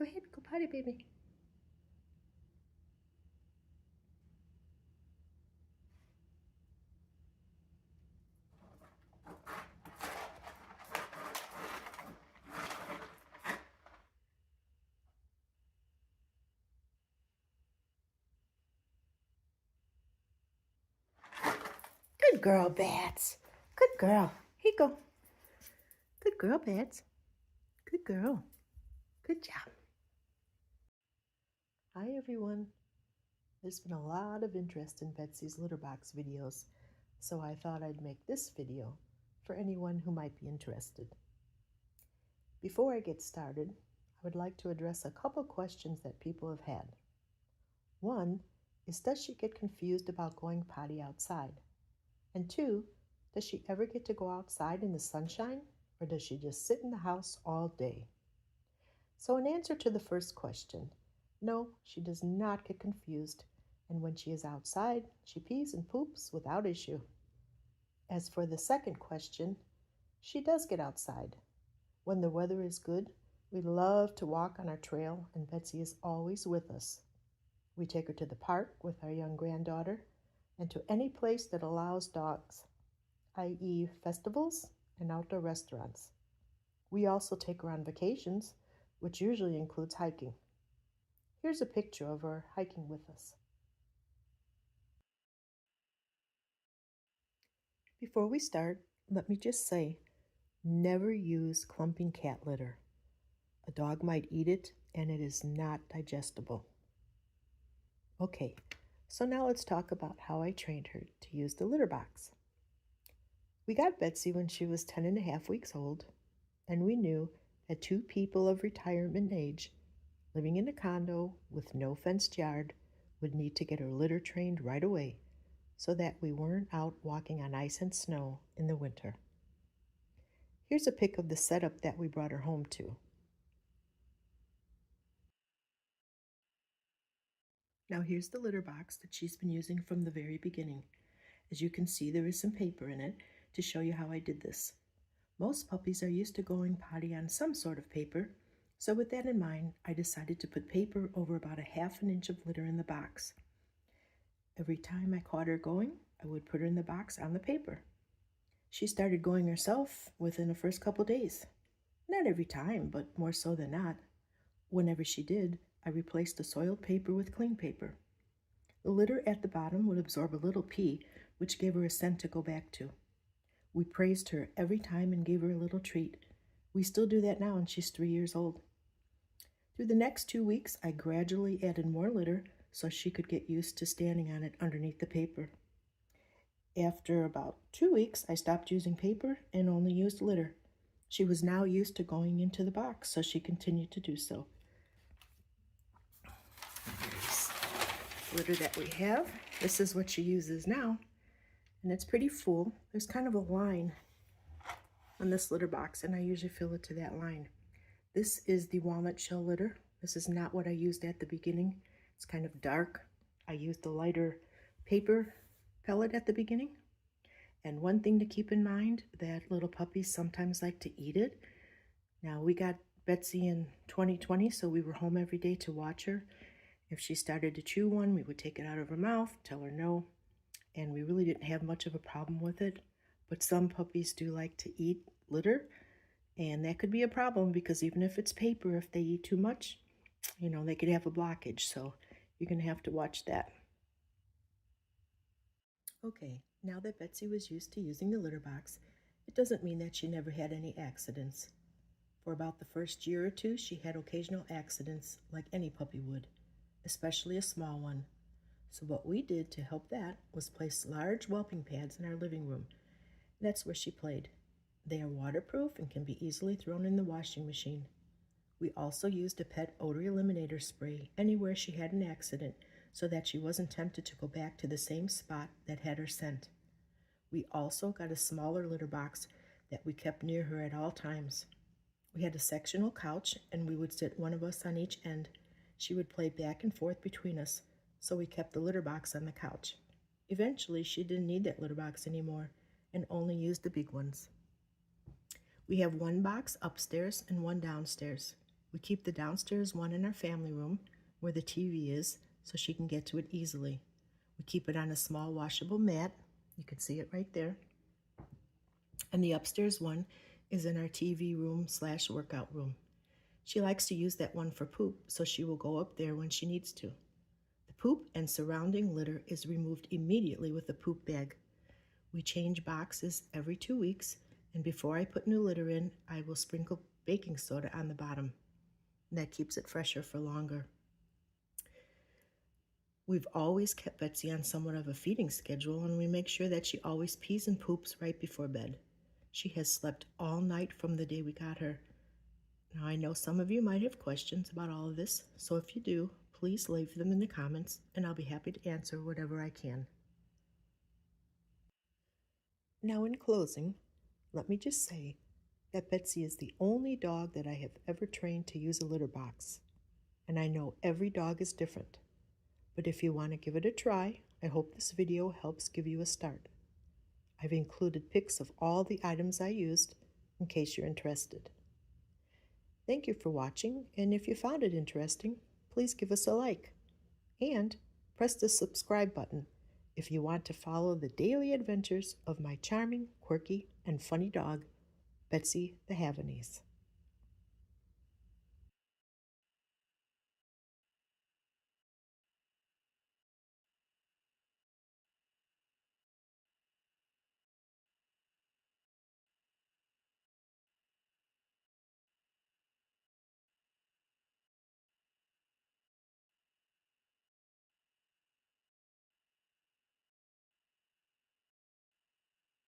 Go ahead, go potty, baby. Good girl, Bats. Good girl. Here you go. Good girl, Bats. Good girl. Good job. Hi, everyone. There's been a lot of interest in Betsy's litter box videos, so I thought I'd make this video for anyone who might be interested. Before I get started, I would like to address a couple questions that people have had. One is, does she get confused about going potty outside? And two, does she ever get to go outside in the sunshine, or does she just sit in the house all day? So in answer to the first question, no, she does not get confused, and when she is outside, she pees and poops without issue. As for the second question, she does get outside. When the weather is good, we love to walk on our trail, and Betsy is always with us. We take her to the park with our young granddaughter, and to any place that allows dogs, i.e. festivals and outdoor restaurants. We also take her on vacations, which usually includes hiking. Here's a picture of her hiking with us. Before we start, let me just say, never use clumping cat litter. A dog might eat it, and it is not digestible. Okay, so now let's talk about how I trained her to use the litter box. We got Betsy when she was 10.5 weeks old, and we knew that 2 people of retirement age living in a condo with no fenced yard would need to get her litter trained right away so that we weren't out walking on ice and snow in the winter. Here's a pic of the setup that we brought her home to. Now here's the litter box that she's been using from the very beginning. As you can see, there is some paper in it to show you how I did this. Most puppies are used to going potty on some sort of paper, so with that in mind, I decided to put paper over about a 1/2 inch of litter in the box. Every time I caught her going, I would put her in the box on the paper. She started going herself within the first couple days. Not every time, but more so than not. Whenever she did, I replaced the soiled paper with clean paper. The litter at the bottom would absorb a little pee, which gave her a scent to go back to. We praised her every time and gave her a little treat. We still do that now, and she's 3 years old. Through the next 2 weeks, I gradually added more litter so she could get used to standing on it underneath the paper. After about 2 weeks, I stopped using paper and only used litter. She was now used to going into the box, so she continued to do so. Litter that we have. This is what she uses now, and it's pretty full. There's kind of a line on this litter box, and I usually fill it to that line. This is the walnut shell litter. This is not what I used at the beginning. It's kind of dark. I used the lighter paper pellet at the beginning. And one thing to keep in mind, that little puppies sometimes like to eat it. Now, we got Betsy in 2020, so we were home every day to watch her. If she started to chew one, we would take it out of her mouth, tell her no, and we really didn't have much of a problem with it. But some puppies do like to eat litter, and that could be a problem because even if it's paper, if they eat too much, they could have a blockage, so you're going to have to watch that. Okay, now that Betsy was used to using the litter box, it doesn't mean that she never had any accidents. For about the first year or 2, she had occasional accidents like any puppy would, especially a small one. So what we did to help that was place large whelping pads in our living room. That's where she played. They are waterproof and can be easily thrown in the washing machine. We also used a pet odor eliminator spray anywhere she had an accident so that she wasn't tempted to go back to the same spot that had her scent. We also got a smaller litter box that we kept near her at all times. We had a sectional couch, and we would sit one of us on each end. She would play back and forth between us, so we kept the litter box on the couch. Eventually, she didn't need that litter box anymore and only used the big ones. We have one box upstairs and one downstairs. We keep the downstairs one in our family room where the TV is so she can get to it easily. We keep it on a small washable mat. You can see it right there. And the upstairs one is in our TV room / workout room. She likes to use that one for poop, so she will go up there when she needs to. The poop and surrounding litter is removed immediately with a poop bag. We change boxes every 2 weeks, and before I put new litter in, I will sprinkle baking soda on the bottom. And that keeps it fresher for longer. We've always kept Betsy on somewhat of a feeding schedule, and we make sure that she always pees and poops right before bed. She has slept all night from the day we got her. Now, I know some of you might have questions about all of this, so if you do, please leave them in the comments, and I'll be happy to answer whatever I can. Now, in closing, let me just say that Betsy is the only dog that I have ever trained to use a litter box, and I know every dog is different. But if you want to give it a try, I hope this video helps give you a start. I've included pics of all the items I used in case you're interested. Thank you for watching, and if you found it interesting, please give us a like. And press the subscribe button if you want to follow the daily adventures of my charming, quirky, and funny dog, Betsy the Havanese.